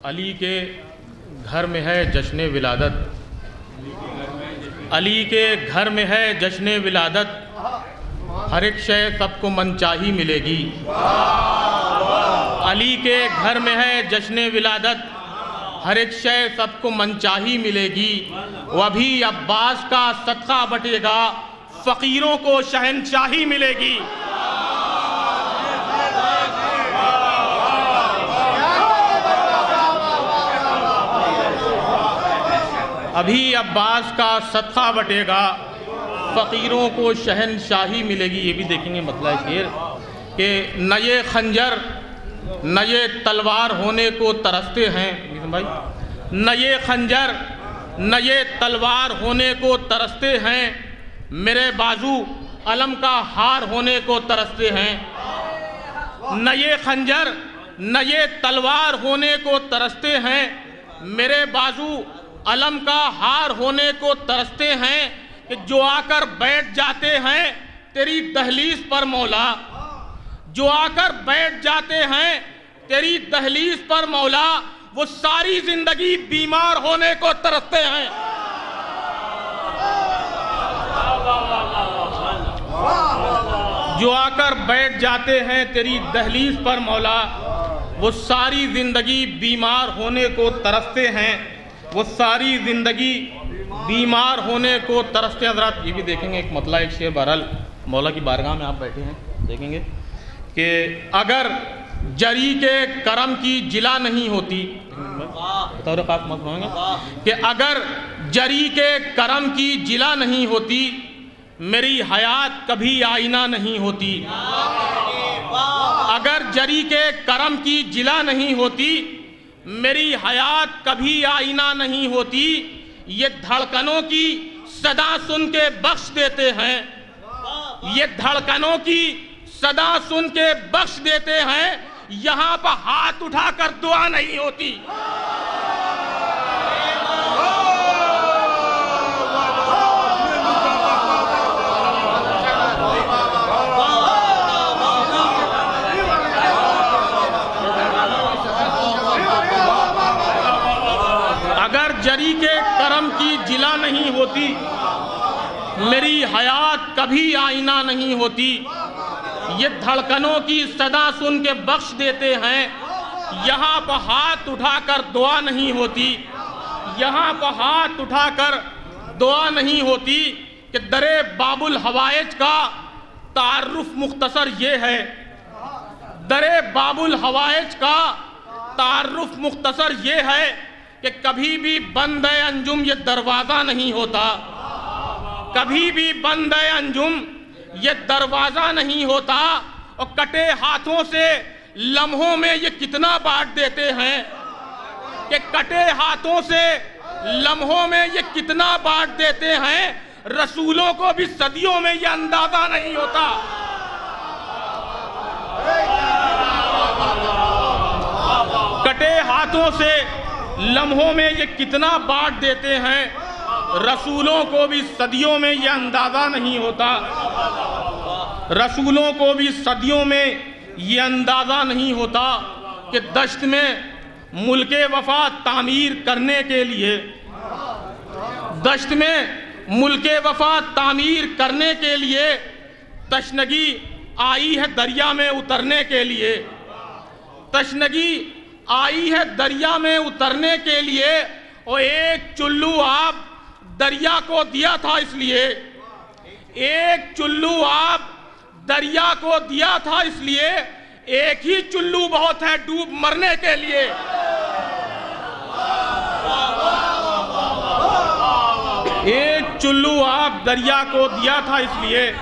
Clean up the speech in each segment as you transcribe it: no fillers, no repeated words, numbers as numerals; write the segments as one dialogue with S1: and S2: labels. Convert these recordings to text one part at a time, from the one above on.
S1: علی کے گھر میں ہے جشن ولادت، علی کے گھر میں ہے جشن ولادت، ہر ایک شے سب کو من چاہی ملے گی۔ علی کے گھر میں ہے جشن ولادت، ہر ایک شے سب کو من چاہی ملے گی۔ وہ بھی عباس کا صدقہ بٹے گا، فقیروں کو شہنشاہی ملے گی۔ ابھی عباس کا صدقہ بٹے گا، فقیروں کو شہنشاہی ملے گی۔ یہ بھی دیکھیں گے مطلب شعر کہ نہ یہ خنجر نہ یہ تلوار ہونے کو ترستے ہیں، نہ یہ خنجر نہ یہ تلوار ہونے کو ترستے ہیں، میرے بازو علم کا ہار ہونے کو ترستے ہیں۔ نہ یہ خنجر نہ یہ تلوار ہونے کو ترستے ہیں، میرے بازو علم کا ہار ہونے کو ترستے ہیں، کہ جو آ کر بیٹھ جاتے ہیں تیری دہلیز پر مولا، جو آ کر بیٹھ جاتے ہیں تیری دہلیز پر مولا، وہ ساری زندگی بیمار ہونے کو ترستے ہیں۔ جو آ کر بیٹھ جاتے ہیں تیری دہلیز پر مولا، وہ ساری زندگی بیمار ہونے کو ترستے ہیں، وہ ساری زندگی بیمار ہونے کو ترستے ہیں۔ حضرات یہ بھی دیکھیں گے ایک مطلع ایک شعر، بہرحال مولا کی بارگاہ میں آپ بیٹھے ہیں، دیکھیں گے کہ اگر جری کے کرم کی جلا نہیں ہوتی، کہ اگر جری کے کرم کی جلا نہیں ہوتی، میری حیات کبھی آئینہ نہیں ہوتی۔ اگر جری کے کرم کی جلا نہیں ہوتی، میری حیات کبھی آئینہ نہیں ہوتی۔ یہ دھڑکنوں کی صدا سن کے بخش دیتے ہیں، یہ دھڑکنوں کی صدا سن کے بخش دیتے ہیں، یہاں پر ہاتھ اٹھا کر دعا نہیں ہوتی۔ جری کے کرم کی جلا نہیں ہوتی، میری حیات کبھی آئینہ نہیں ہوتی۔ یہ دھڑکنوں کی صدا سن کے بخش دیتے ہیں، یہاں پر ہاتھ اٹھا کر دعا نہیں ہوتی، یہاں پر ہاتھ اٹھا کر دعا نہیں ہوتی۔ کہ در باب الحوائج کا تعارف مختصر یہ ہے، در باب الحوائج کا تعارف مختصر یہ ہے کہ کبھی بھی بند انجم یہ دروازہ نہیں ہوتا، کبھی بھی بند انجم یہ دروازہ نہیں ہوتا۔ اور کٹے ہاتھوں سے لمحوں میں یہ کتنا بانٹ دیتے ہیں، کہ کٹے ہاتھوں سے لمحوں میں یہ کتنا بانٹ دیتے ہیں، رسولوں کو بھی صدیوں میں یہ اندازہ نہیں ہوتا۔ کٹے ہاتھوں سے لمحوں میں یہ کتنا بانٹ دیتے ہیں، رسولوں کو بھی صدیوں میں یہ اندازہ نہیں ہوتا، رسولوں کو بھی صدیوں میں یہ اندازہ نہیں ہوتا۔ کہ دشت میں ملک وفا تعمیر کرنے کے لیے، دشت میں ملک وفا تعمیر کرنے کے لیے تشنگی آئی ہے دریا میں اترنے کے لیے، تشنگی آئی ہے دریا میں اترنے کے لیے۔ اور ایک چلو آب دریا کو دیا تھا اس لیے، ایک چلو آب دریا کو دیا تھا اس لیے، ایک ہی چلو بہت ہے ڈوب مرنے کے لیے۔ ایک چلو آب دریا کو دیا تھا اس لیے،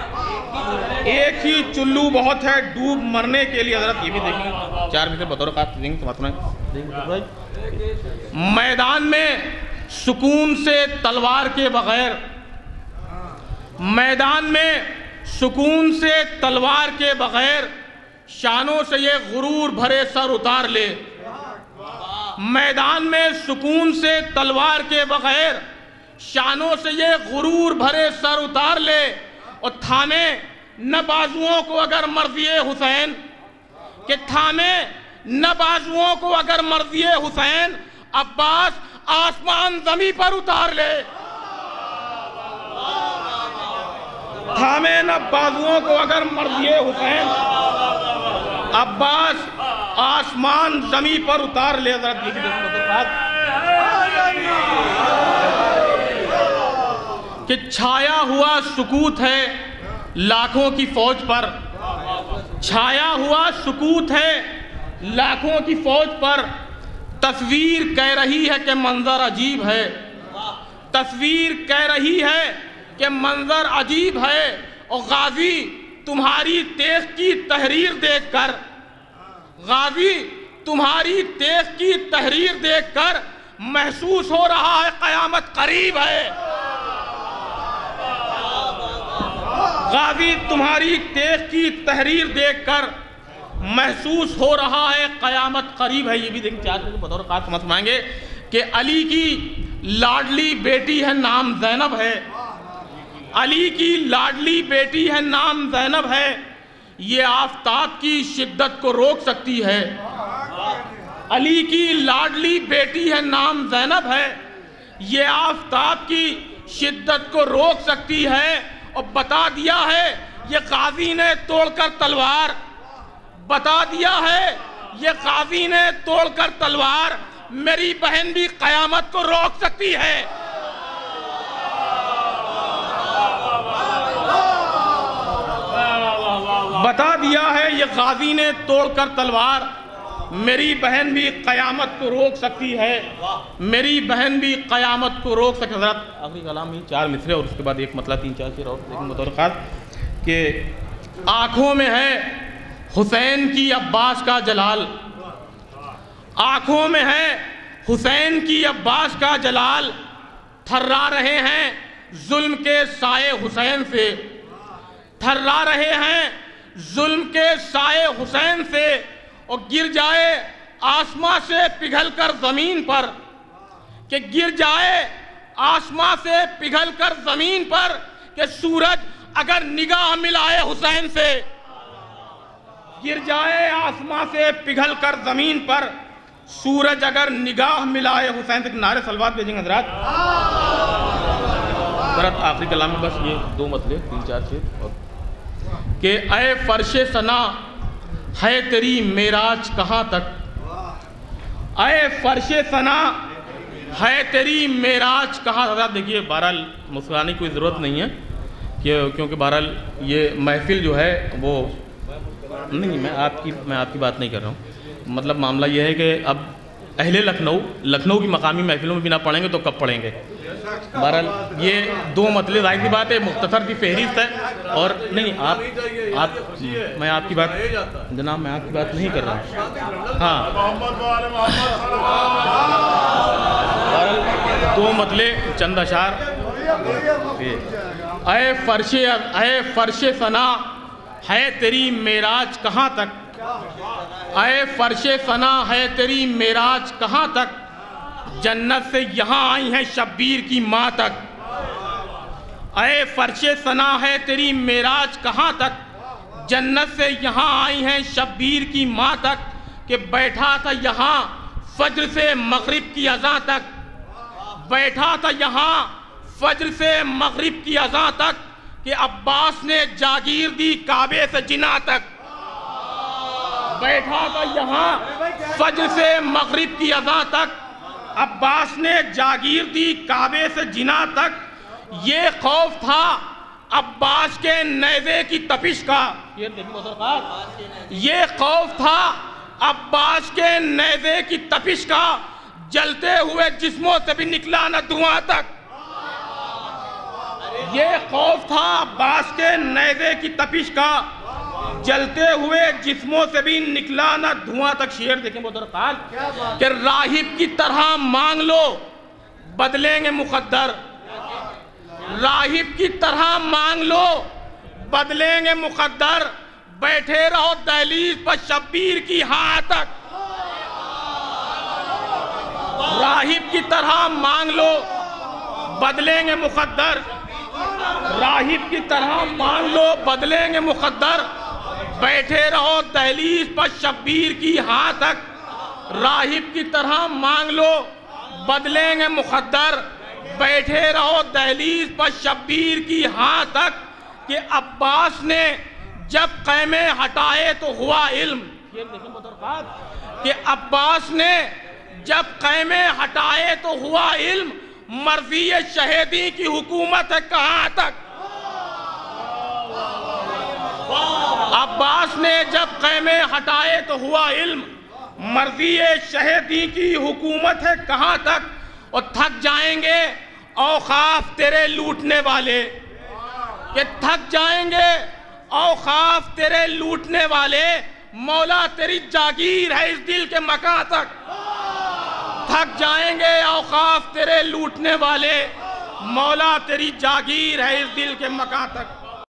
S1: ایک ہی چلو بہت ہے ڈوب مرنے کے لیے۔ حضرت یہ بھی دیکھیں گے 4 منٹ بطور خاص میدان میں سکون سے تلوار کے بغیر، میدان میں سکون سے تلوار کے بغیر، شانوں سے یہ غرور بھرے سر اتار لے۔ میدان میں سکون سے تلوار کے بغیر، شانوں سے یہ غرور بھرے سر اتار لے۔ اور تھامے نہ بازوؤں کو اگر مرضی حسین، کہ تھامے نہ بازوؤں کو اگر مرضی حسین عباس آسمان زمین پر اتار لے، تھامے نہ بازوؤں کو اگر مرضی حسین عباس آسمان زمین پر اتار لے۔ حضرت یہ کہ چھایا ہوا سکوت ہے لاکھوں کی فوج پر، چھایا ہوا سکوت ہے لاکھوں کی فوج پر، تصویر کہہ رہی ہے کہ منظر عجیب ہے، تصویر کہہ رہی ہے کہ منظر عجیب ہے، اور غازی تمہاری تیغ کی تحریر دیکھ کر، غازی تمہاری تیغ کی تحریر دیکھ کر محسوس ہو رہا ہے قیامت قریب ہے، غازی تمہاری تیغ کی تحریر دیکھ کر محسوس ہو رہا ہے قیامت قریب ہے۔ یہ بھی دیکھیں چاہتے ہیں بطور خاص سمجھ پائیں گے کہ علی کی لاڈلی بیٹی ہے، نام زینب ہے، علی کی لاڈلی بیٹی ہے، نام زینب ہے، یہ آفتاب کی شدت کو روک سکتی ہے، علی کی لاڈلی بیٹی ہے، نام زینب ہے، یہ آفتاب کی شدت کو روک سکتی ہے، اور بتا دیا ہے یہ غازی نے توڑ کر تلوار، بتا دیا ہے یہ غازی نے توڑ کر تلوار، میری بہن بھی قیامت کو روک سکتی ہے۔ بتا دیا ہے یہ غازی نے توڑ کر تلوار، میری بہن بھی قیامت کو روک سکتی ہے، میری بہن بھی قیامت کو روک سکتی ہے۔ حضرت آخری کلام ہی 4 مصرے اور اس کے بعد ایک مطلع 3-4 شعر اور لیکن بطور خاص کہ آنکھوں میں ہے حسین کی عباس کا جلال، آنکھوں میں ہے حسین کی عباس کا جلال، تھرا رہے ہیں ظلم کے سائے حسین سے، تھرا رہے ہیں ظلم کے سائے حسین سے، اور گر جائے آسماں سے پگھل کر زمین پر، کہ گر جائے آسماں سے پگھل کر زمین پر، کہ سورج اگر نگاہ ملائے حسین سے، گر جائے آسماں سے پگھل کر زمین پر، سورج اگر نگاہ ملائے حسین سے۔ نعرے صلوات بھیجیں گے حضرات۔ حضرت آخری کلام میں بس یہ 2 مطلع 3-4 شعر اور کہ اے فرش ثنا ہے تیری معراج کہاں تک، اے فرش ثنا ہے تیری معراج کہاں تک۔ حضرات دیکھیے بہرحال مسکرانے کی کوئی ضرورت نہیں ہے کیونکہ بہرحال یہ محفل جو ہے وہ نہیں، میں آپ کی بات نہیں کر رہا ہوں، مطلب معاملہ یہ ہے کہ اب اہل لکھنؤ کی مقامی محفلوں میں بھی نہ پڑھیں گے تو کب پڑھیں گے۔ بہرحال یہ 2 مطلب ظاہر سی بات ہے مختصر سی فہرست ہے، اور نہیں میں آپ کی بات جناب میں آپ کی بات نہیں کر رہا ہوں، ہاں بہرحال 2 مطلب چند اشعار۔ اے فرش ثنا ہے تیری معراج کہاں تک، اے فرش ثنا ہے تیری معراج کہاں تک، جنت سے یہاں آئی ہیں شبیر کی ماں تک، اے فرش ثنا ہے تیری معراج کہاں تک، جنت سے یہاں آئی ہیں شبیر کی ماں تک، کہ بیٹھا تھا یہاں فجر سے مغرب کی اذان تک، بیٹھا تھا یہاں فجر سے مغرب کی اذان تک، کہ عباس نے جاگیر دی کعبے سے جنا تک، بیٹھا تھا یہاں فجر سے مغرب کی اذان تک، عباس نے جاگیر دی کعبے سے جنا تک، یہ خوف تھا عباس کے نیزے کی تپش کا، یہ خوف تھا عباس کے نیزے کی تپش کا، جلتے ہوئے جسموں سے بھی نکلا نہ دھواں تک، یہ خوف تھا عباس کے نیزے کی تپش کا، جلتے ہوئے جسموں سے بھی نکلا نہ دھواں تک۔ شعر دیکھیں بہت درخال کہ راہب کی طرح مانگ لو بدلیں گے مقدر، راہب کی طرح مانگ لو بدلیں گے مقدر، بیٹھے رہو دہلیز پر شبیر کی ہاں تک، راہب کی طرح مانگ لو بدلیں گے مقدر، راہب کی طرح مانگ لو بدلیں گے مقدر، بیٹھے رہو دہلیز پر شبیر کی ہاں تک، راہب کی طرح مانگ لو بدلیں گے مقدر۔ بیٹھے رہو دہلیز پر شبیر کی ہاں تک، کہ عباس نے جب خیمے ہٹائے تو ہوا علم، یہ دیکھیں مدرکات، کہ عباس نے جب خیمے ہٹائے تو ہوا علم، مرضی شہیدی کی حکومت ہے کہاں تک۔ عباس نے جب خیمے ہٹائے تو ہوا علم، مرضی شہیدی کی حکومت ہے کہاں تک۔ اور تھک جائیں گے اوقاف تیرے لوٹنے والے، کہ تھک جائیں گے اوقاف تیرے لوٹنے والے، مولا تیری جاگیر ہے اس دل کے مکان تک۔ تھک جائیں گے اوقاف تیرے لوٹنے والے، مولا تیری جاگیر ہے اس دل کے مکان تک۔